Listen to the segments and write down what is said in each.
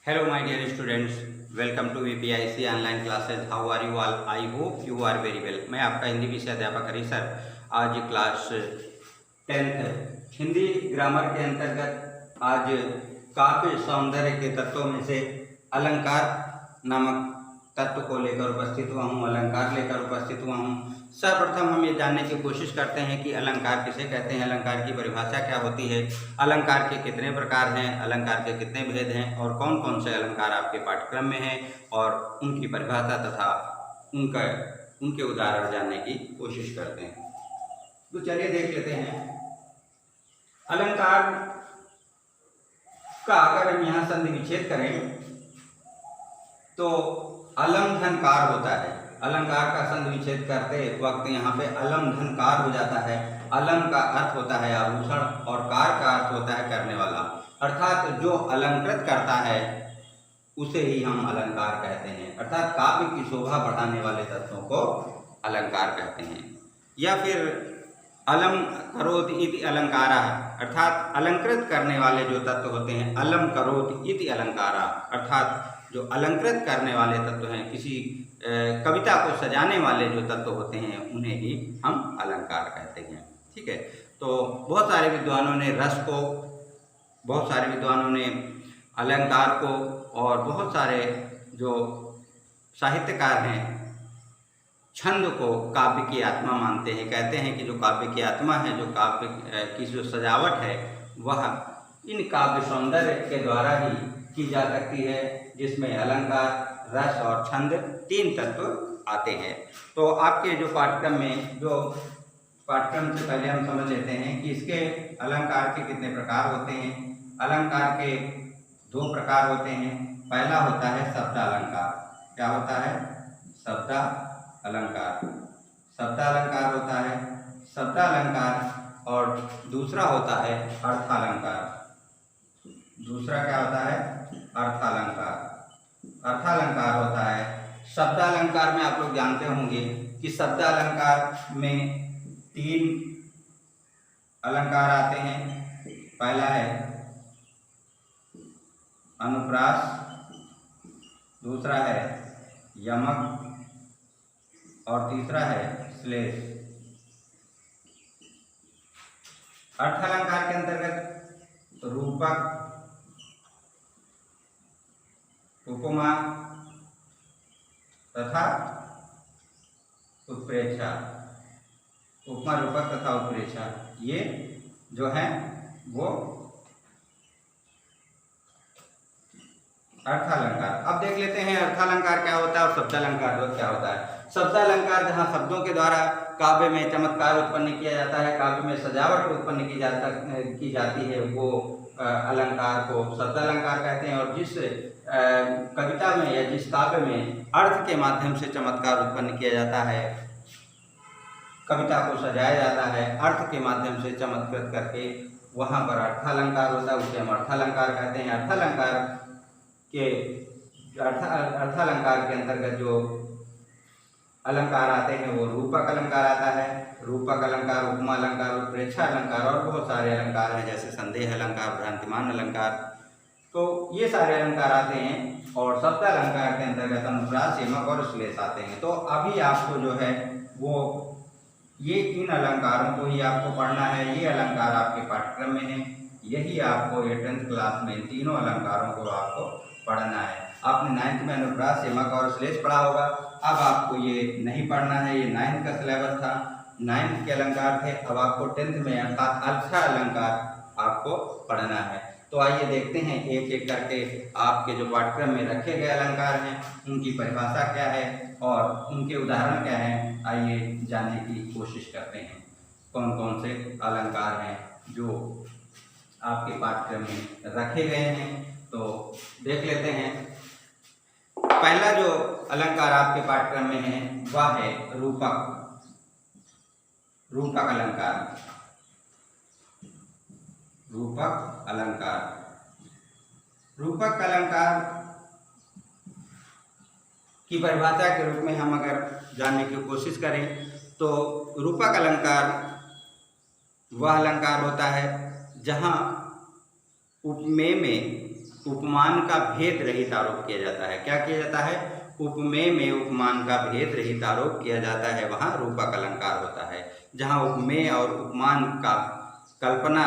Hello my dear students, welcome to VPIC online classes. How are you all? I hope you are very well. मैं आपका हिंदी विषय अध्यापक हरी sir. आज class 10th Hindi grammar के अंतर्गत आज काव्य सौंदर्य के तत्वों में से अलंकार नामक तत्व को लेकर उपस्थित हुआ हूँ, अलंकार लेकर उपस्थित हुआ हूँ। सर्वप्रथम हम ये जानने की कोशिश करते हैं कि अलंकार किसे कहते हैं, अलंकार की परिभाषा क्या होती है, अलंकार के कितने प्रकार हैं, अलंकार के कितने भेद हैं और कौन कौन से अलंकार आपके पाठ्यक्रम में हैं और उनकी परिभाषा तथा उनके उदाहरण जानने की कोशिश करते हैं। तो चलिए देख लेते हैं अलंकार का अगर हम यहाँ संधि विच्छेद करें तो अलम धनकार होता है। अलंकार का संधि विच्छेद करते वक्त यहाँ पे अलम धनकार हो जाता है। अलम का अर्थ होता है आभूषण और कार का अर्थ होता है करने वाला, अर्थात जो अलंकृत करता है उसे ही हम अलंकार कहते हैं, अर्थात काव्य की शोभा बढ़ाने वाले तत्वों को अलंकार कहते हैं। या फिर अलम करोत इति अलंकारा, अर्थात अलंकृत करने वाले जो तत्व होते हैं, अलम करोत इति अलंकारा, अर्थात जो अलंकृत करने वाले तत्व हैं, किसी कविता को सजाने वाले जो तत्व होते हैं उन्हें ही हम अलंकार कहते हैं। ठीक है, तो बहुत सारे विद्वानों ने रस को, बहुत सारे विद्वानों ने अलंकार को और बहुत सारे जो साहित्यकार हैं छंद को काव्य की आत्मा मानते हैं। कहते हैं कि जो काव्य की आत्मा है, जो काव्य की जो सजावट है वह इन काव्य सौंदर्य के द्वारा ही की जा सकती है, जिसमें अलंकार, रस और छंद तीन तत्व आते हैं। तो आपके जो पाठ्यक्रम में, जो पाठ्यक्रम से पहले हम समझ लेते हैं कि इसके अलंकार के कितने प्रकार होते हैं। अलंकार के दो प्रकार होते हैं। पहला होता है शब्दालंकार। क्या होता है? शब्दालंकार। शब्दालंकार होता है शब्दालंकार, और दूसरा होता है अर्थालंकार। दूसरा क्या होता है? अर्थालंकार। अर्थालंकार होता है, शब्दालंकार में आप लोग जानते होंगे कि शब्दालंकार में तीन अलंकार आते हैं। पहला है अनुप्रास, दूसरा है यमक और तीसरा है श्लेष। अर्थालंकार के अंतर्गत रूपक, उपमा तथा उत्प्रेक्षा, उपमा, रूपक तथा उत्प्रेक्षा, ये जो है वो अर्थालंकार। अब देख लेते हैं अर्थालंकार क्या होता है और शब्दालंकार क्या होता है। शब्दालंकार जहाँ शब्दों के द्वारा काव्य में चमत्कार उत्पन्न किया जाता है, काव्य में सजावट उत्पन्न की जाती है, वो अलंकार को शब्दालंकार कहते हैं। और जिस कविता में या जिस काव्य में अर्थ के माध्यम से चमत्कार उत्पन्न किया जाता है, कविता को सजाया जाता है अर्थ के माध्यम से चमत्कृत करके, वहाँ पर अर्थालंकार होता है, उसे हम अर्थालंकार कहते हैं। अर्थालंकार के अंतर्गत जो अलंकार आते हैं वो रूपक अलंकार आता है। रूपक अलंकार, उपमा अलंकार, उत्प्रेक्षा अलंकार और बहुत सारे अलंकार हैं, जैसे संदेह अलंकार, भ्रांतिमान अलंकार। तो ये सारे अलंकार आते हैं और शब्दालंकार के अंतर्गत अनुप्रास, यमक और श्लेष आते हैं। तो अभी आपको जो है वो ये इन अलंकारों को ही आपको पढ़ना है। ये अलंकार आपके पाठ्यक्रम में है, यही आपको 10th क्लास में तीनों अलंकारों को आपको पढ़ना है। आपने 9th में अनुप्रास, यमक और श्लेष पढ़ा होगा, अब आपको ये नहीं पढ़ना है। ये 9th का सिलेबस था, 9th के अलंकार थे, अब आपको 10th में अर्थात अल्फा अलंकार आपको पढ़ना है। तो आइए देखते हैं एक एक करके आपके जो पाठ्यक्रम में रखे गए अलंकार हैं उनकी परिभाषा क्या है और उनके उदाहरण क्या हैं। आइए जानने की कोशिश करते हैं कौन कौन से अलंकार हैं जो आपके पाठ्यक्रम में रखे गए हैं। तो देख लेते हैं। पहला जो अलंकार आपके पाठ्यक्रम में है वह है रूपक। रूपक अलंकार। रूपक अलंकार। रूपक अलंकार की परिभाषा के रूप में हम अगर जानने की कोशिश करें तो रूपक अलंकार वह अलंकार होता है जहाँ उपमेय में उपमान का भेद रहित आरोप किया जाता है। क्या किया जाता है? उपमेय में उपमान का भेद रहित आरोप किया जाता है, वहाँ रूपक अलंकार होता है। जहाँ उपमेय और उपमान का कल्पना,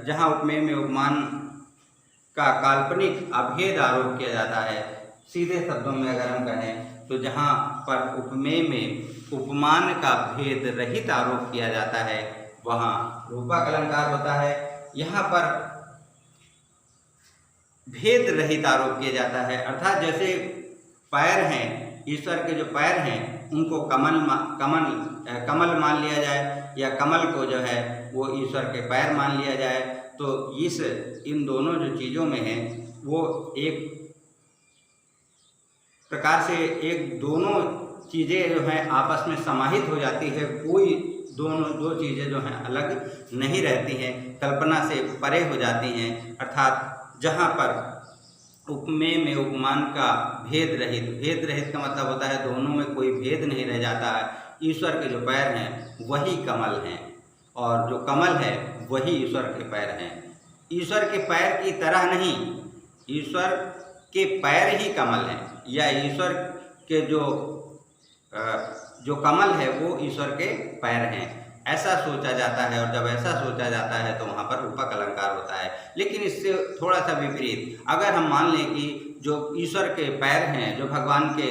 जहाँ उपमेय में उपमान का काल्पनिक अभेद आरोप किया जाता है, सीधे शब्दों में अगर हम कहें तो जहाँ पर उपमेय में उपमान का भेद रहित आरोप किया जाता है वहाँ रूपक अलंकार होता है। यहाँ पर भेद रहित आरोप किया जाता है, अर्थात जैसे पैर हैं, ईश्वर के जो पैर हैं उनको कमल मान लिया जाए या कमल को जो है वो ईश्वर के पैर मान लिया जाए, तो इन दोनों जो चीज़ों में है वो एक प्रकार से दोनों चीज़ें जो हैं आपस में समाहित हो जाती है। कोई दो चीज़ें जो हैं अलग नहीं रहती हैं, कल्पना से परे हो जाती हैं। अर्थात जहाँ पर उपमेय में उपमान का भेद रहित का मतलब होता है दोनों में कोई भेद नहीं रह जाता है। ईश्वर के जो पैर हैं वही कमल हैं और जो कमल है वही ईश्वर के पैर हैं। ईश्वर के पैर की तरह नहीं, ईश्वर के पैर ही कमल हैं, या ईश्वर के जो कमल है वो ईश्वर के पैर हैं, ऐसा सोचा जाता है। और जब ऐसा सोचा जाता है तो वहाँ पर रूपक अलंकार होता है। लेकिन इससे थोड़ा सा विपरीत, अगर हम मान लें कि जो ईश्वर के पैर हैं, जो भगवान के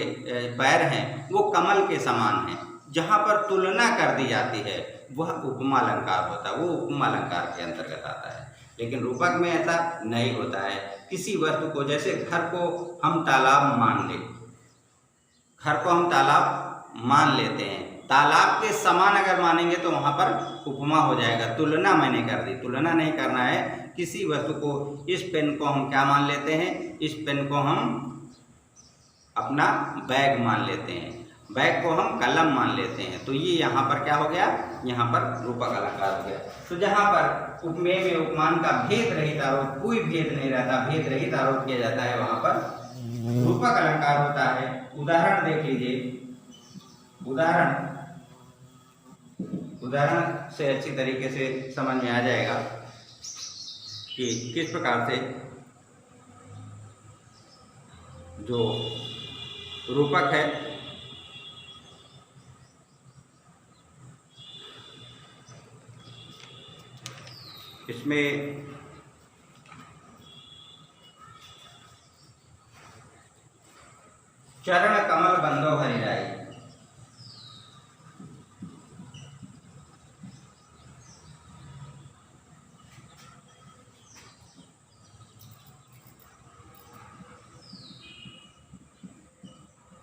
पैर हैं वो कमल के समान हैं, जहाँ पर तुलना कर दी जाती है वह उपमा अलंकार होता है, वो उपमा अलंकार के अंतर्गत आता है। लेकिन रूपक में ऐसा नहीं होता है। किसी वस्तु को, जैसे घर को हम तालाब मान लें, घर को हम तालाब मान लेते हैं, तालाब के समान अगर मानेंगे तो वहाँ पर उपमा हो जाएगा। तुलना मैंने कर दी, तुलना नहीं करना है। किसी वस्तु को, इस पेन को हम क्या मान लेते हैं? इस पेन को हम अपना बैग मान लेते हैं, बैग को हम कलम मान लेते हैं। तो ये यहाँ पर क्या हो गया? यहाँ पर रूपक अलंकार हो गया। तो जहाँ पर उपमेय में उपमान का भेद रहित आरोप, कोई भेद नहीं रहता, भेद रहित आरोप किया जाता है, वहाँ पर रूपक अलंकार होता है। उदाहरण देख लीजिए। उदाहरण से अच्छी तरीके से समझ में आ जाएगा कि किस प्रकार से जो रूपक है इसमें चरण कमल बंदो हरिराई,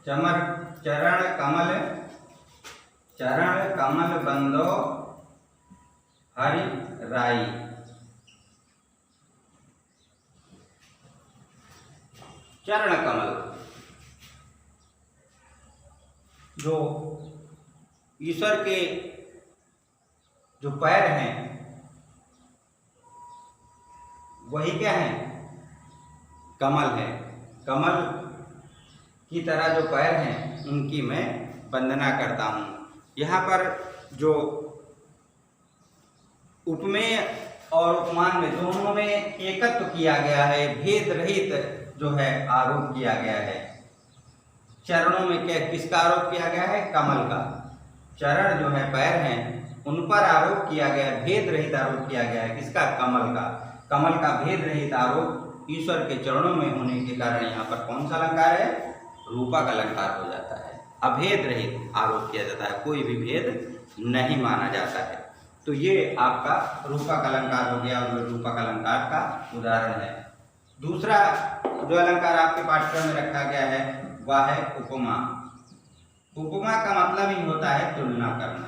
चरण कमल बंदो हरि राई। चरण कमल, जो ईश्वर के जो पैर हैं वही क्या है? कमल है। कमल की तरह जो पैर हैं उनकी मैं वंदना करता हूँ। यहाँ पर जो उपमेय और उपमान में दोनों में एकत्व किया गया है, भेद रहित जो है आरोप किया गया है। चरणों में क्या, किसका आरोप किया गया है? कमल का। चरण जो है पैर हैं उन पर आरोप किया गया है, भेद रहित आरोप किया गया है। किसका? कमल का। कमल का भेद रहित आरोप ईश्वर के चरणों में होने के कारण यहाँ पर कौन सा अलंकार है? रूपक अलंकार हो जाता है। अभेद रहित आरोप किया जाता है, कोई भी भेद नहीं माना जाता है। तो ये आपका रूपक अलंकार हो गया और रूपक अलंकार का उदाहरण है। दूसरा जो अलंकार आपके पाठ्यक्रम में रखा गया है वह है उपमा। उपमा का मतलब ही होता है तुलना करना।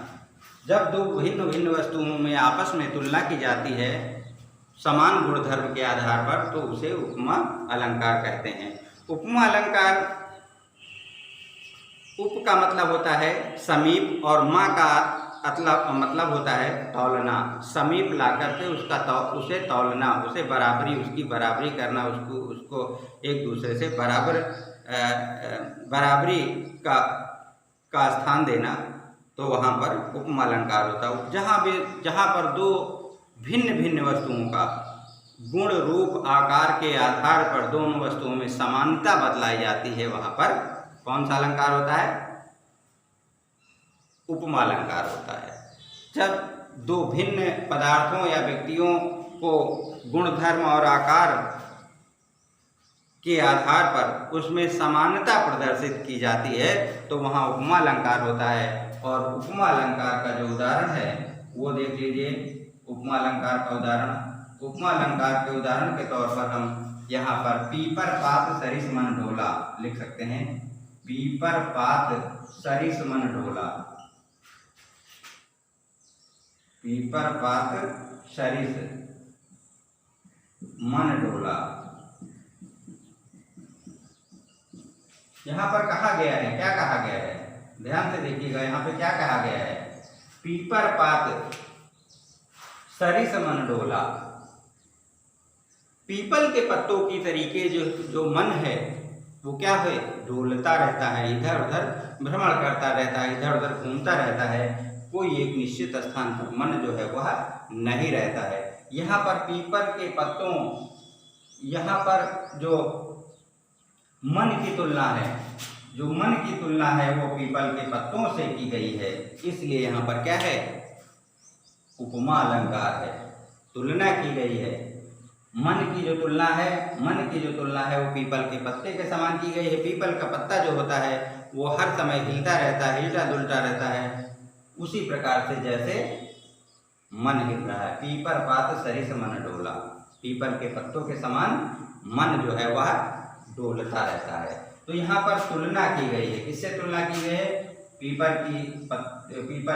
जब दो भिन्न भिन्न वस्तुओं में आपस में तुलना की जाती है समान गुणधर्म के आधार पर, तो उसे उपमा अलंकार कहते हैं। उपमा अलंकार, उप का मतलब होता है समीप और मा का मतलब होता है तौलना। समीप ला करके उसे तौलना, उसे उसकी बराबरी करना, उसको एक दूसरे से बराबरी का स्थान देना, तो वहाँ पर उपमा अलंकार होता है। जहाँ पर दो भिन्न भिन्न वस्तुओं का गुण रूप आकार के आधार पर दोनों वस्तुओं में समानता बतलाई जाती है, वहां पर कौन सा अलंकार होता है? उपमा अलंकार होता है। जब दो भिन्न पदार्थों या व्यक्तियों को गुणधर्म और आकार के आधार पर उसमें समानता प्रदर्शित की जाती है तो वहाँ उपमा अलंकार होता है। और उपमा अलंकार का जो उदाहरण है वो देख लीजिए। उपमा अलंकार का उदाहरण, उपमा अलंकार के उदाहरण के तौर पर हम यहाँ पर पीपर पात सरिस मन ढोला लिख सकते हैं। पीपर पात सरिस मन ढोला, पीपर पात सरिस मन ढोला। यहाँ पर कहा गया है, क्या कहा गया है? ध्यान से देखिएगा, यहाँ पे क्या कहा गया है? पीपर पात सरिस मन डोला। पीपल के पत्तों की तरीके जो मन है वो क्या है? डोलता रहता है, इधर उधर भ्रमण करता रहता है, इधर उधर घूमता रहता है, कोई एक निश्चित स्थान पर मन जो है वह नहीं रहता है। यहाँ पर पीपल के पत्तों, यहाँ पर जो मन की तुलना है, जो मन की तुलना है वो पीपल के पत्तों से की गई है, इसलिए यहाँ पर क्या है? उपमा अलंकार है, तुलना की गई है। मन की जो तुलना है, मन की जो तुलना है वो पीपल के पत्ते के समान की गई है। पीपल का पत्ता जो होता है वो हर समय हिलता रहता है, हिलता डुलता रहता है, उसी प्रकार से जैसे मन हिल रहा है। पीपर पात सरिस मन डोला, पीपल के पत्तों के समान मन जो है वह डोलता रहता है। तो यहाँ पर तुलना की गई है, किससे तुलना की गई है? पीपल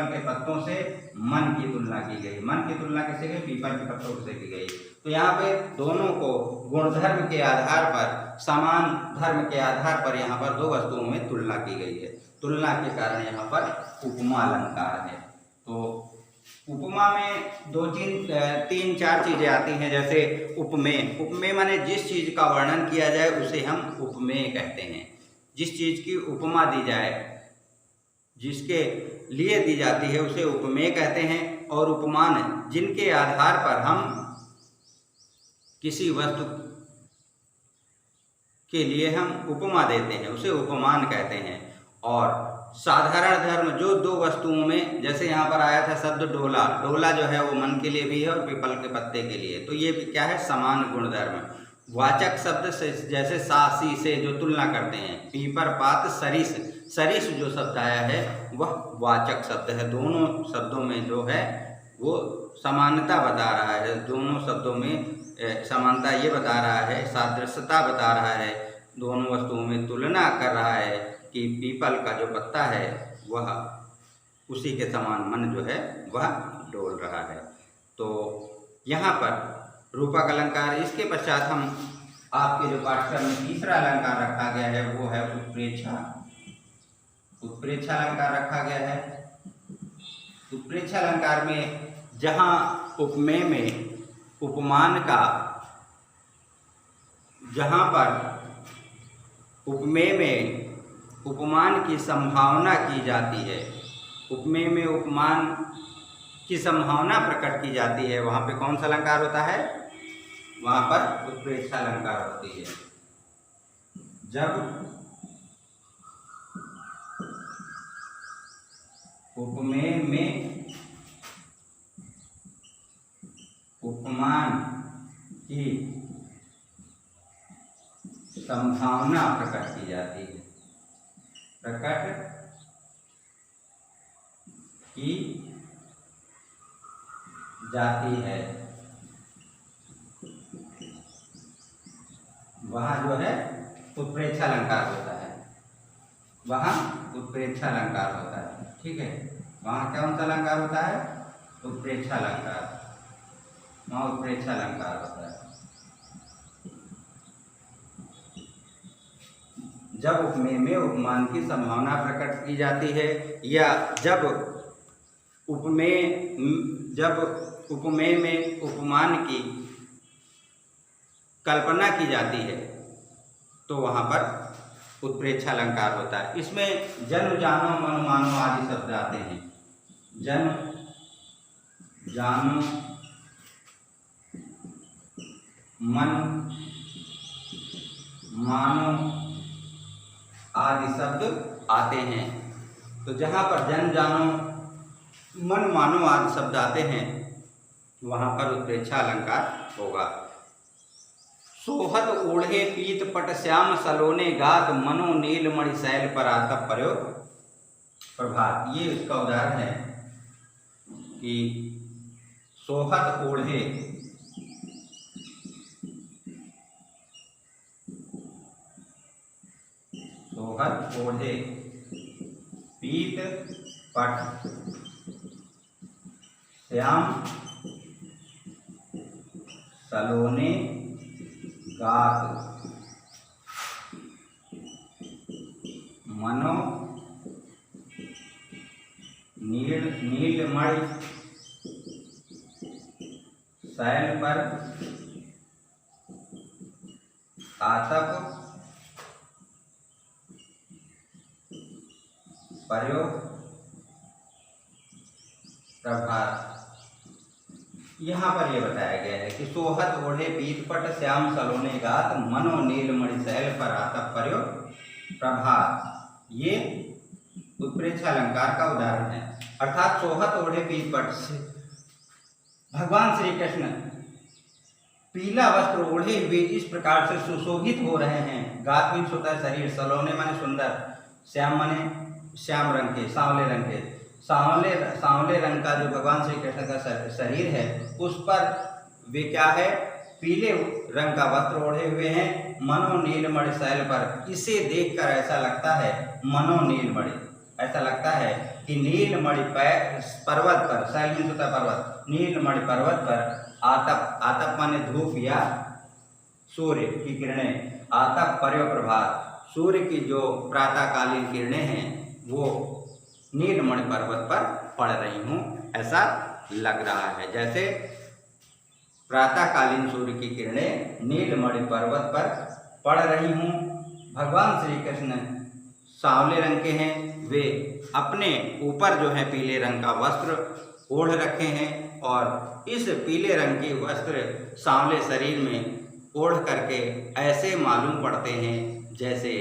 के पत्तों से मन की तुलना की गई। मन की तुलना किससे गई? पीपल के पत्तों से की गई। तो यहाँ पे दोनों को गुणधर्म के आधार पर, समान धर्म के आधार पर यहाँ पर दो वस्तुओं में तुलना की गई है। तुलना के कारण यहाँ पर उपमा अलंकार है। तो उपमा में तीन चार चीजें आती हैं, जैसे उपमेय। उपमेय माने जिस चीज का वर्णन किया जाए उसे हम उपमेय कहते हैं। जिस चीज की उपमा दी जाए, जिसके लिए दी जाती है उसे उपमेय कहते हैं। और उपमान जिनके आधार पर हम किसी वस्तु के लिए हम उपमा देते हैं उसे उपमान कहते हैं। और साधारण धर्म जो दो वस्तुओं में, जैसे यहाँ पर आया था शब्द डोला, डोला जो है वो मन के लिए भी है और पीपल के पत्ते के लिए, तो ये भी क्या है? समान गुणधर्म। वाचक शब्द से जैसे सा सी से जो तुलना करते हैं, पीपर पात सरिस, सरिस जो शब्द आया है वह वाचक शब्द है। दोनों शब्दों में जो है वो समानता बता रहा है, दोनों शब्दों में समानता ये बता रहा है, सादृश्यता बता रहा है, दोनों वस्तुओं में तुलना कर रहा है कि पीपल का जो पत्ता है वह उसी के समान मन जो है वह डोल रहा है। तो यहाँ पर रूपक अलंकार। इसके पश्चात हम आपके जो पाठ्यक्रम में तीसरा अलंकार रखा गया है वो है उत्प्रेक्षा। उत्प्रेक्षा अलंकार रखा गया है। उत्प्रेक्षा अलंकार में जहाँ उपमेय में उपमान का, जहाँ पर उपमेय में उपमान की संभावना की जाती है, उपमेय में उपमान की संभावना प्रकट की जाती है, वहाँ पे कौन सा अलंकार होता है? वहाँ पर उत्प्रेक्षा अलंकार होती है। जब उपमेय में उपमान की संभावना प्रकट की जाती है, प्रकट की जाती है, वहाँ जो है उत्प्रेक्षा अलंकार होता है, वहाँ उत्प्रेक्षा अलंकार होता है। ठीक है, वहाँ कौन सा अलंकार होता है? उत्प्रेक्षा अलंकार, वहाँ उत्प्रेक्षा अलंकार होता है। जब उपमेय में उपमान की संभावना प्रकट की जाती है, या जब उपमेय में उपमान की कल्पना की जाती है तो वहाँ पर उत्प्रेक्षा अलंकार होता है। इसमें जन्म जानो मनो मानो आदि शब्द आते हैं। जन्म जानो मन, मानो आदि शब्द आते हैं। तो जहाँ पर जन, जानो, मन, मानो आदि शब्द आते हैं वहाँ पर उत्प्रेक्षा अलंकार होगा। सोहत ओढ़े पीत पट श्याम सलोने गात मनो नील मणि शैल पर आतप प्रयोग प्रभात। ये उसका उदाहरण है कि सोहत ओढ़े, सोहत ओढ़े पीत पट श्याम सलोने गात मनो नीलमणि शैल पर आतप प्रयोग प्रभात। यहाँ पर यह बताया गया है कि सोहत ओढ़े पीत पट श्याम सलोने गात मनो नीलमणि शैल पर आतप प्रयोग प्रभात। ये उत्प्रेक्षा अलंकार का उदाहरण है। अर्थात सोहत ओढ़े पीत पट से भगवान श्री कृष्ण पीला वस्त्र ओढ़े हुए इस प्रकार से सुशोभित हो रहे हैं। गात मीन्स होता है शरीर, सलोने माने सुंदर, श्याम माने श्याम रंग के, सांवले रंग के, सांवले रंग का जो भगवान श्री कृष्ण का शरीर है उस पर वे क्या है, पीले रंग का वस्त्र ओढ़े हुए हैं। मनो नीलमणि शैल पर, इसे देखकर ऐसा लगता है, मनो नीलमणि, ऐसा लगता है कि नीलमणि पर्वत पर, शैल मीन्स होता है पर्वत, नीलमणि पर्वत पर आतप, आतप माने धूप या सूर्य की किरणें, आतप प्रयोग प्रभात, सूर्य की जो प्रातःकालीन किरणें हैं वो नीलमणि पर्वत पर पड़ रही हूँ, ऐसा लग रहा है। जैसे प्रातःकालीन सूर्य की किरणें नीलमणि पर्वत पर पड़ रही हूँ। भगवान श्री कृष्ण सांवले रंग के हैं, वे अपने ऊपर जो है पीले रंग का वस्त्र ओढ़ रखे हैं और इस पीले रंग के वस्त्र सांवले शरीर में ओढ़ करके ऐसे मालूम पड़ते हैं जैसे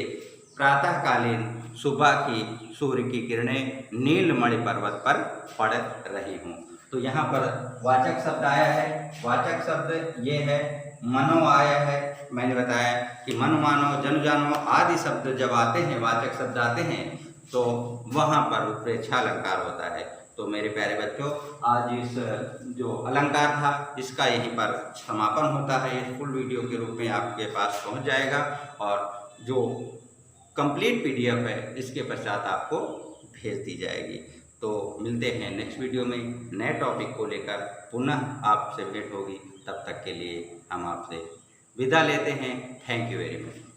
प्रातःकालीन सुबह की सूर्य की किरणें नीलमणि पर्वत पर पड़ रही हूँ। तो यहाँ पर वाचक शब्द आया है। वाचक शब्द ये है, मनो आया है। मैंने बताया कि मन, मानो, जन, जानो आदि शब्द जब आते हैं, वाचक शब्द आते हैं तो वहाँ पर उत्प्रेक्षा अलंकार होता है। तो मेरे प्यारे बच्चों, आज इस जो अलंकार था इसका यहीं पर समापन होता है। ये फुल वीडियो के रूप में आपके पास पहुँच जाएगा और जो कंप्लीट पीडीएफ है इसके पश्चात आपको भेज दी जाएगी। तो मिलते हैं नेक्स्ट वीडियो में नए टॉपिक को लेकर, पुनः आपसे भेंट होगी। तब तक के लिए हम आपसे विदा लेते हैं। Thank you very much.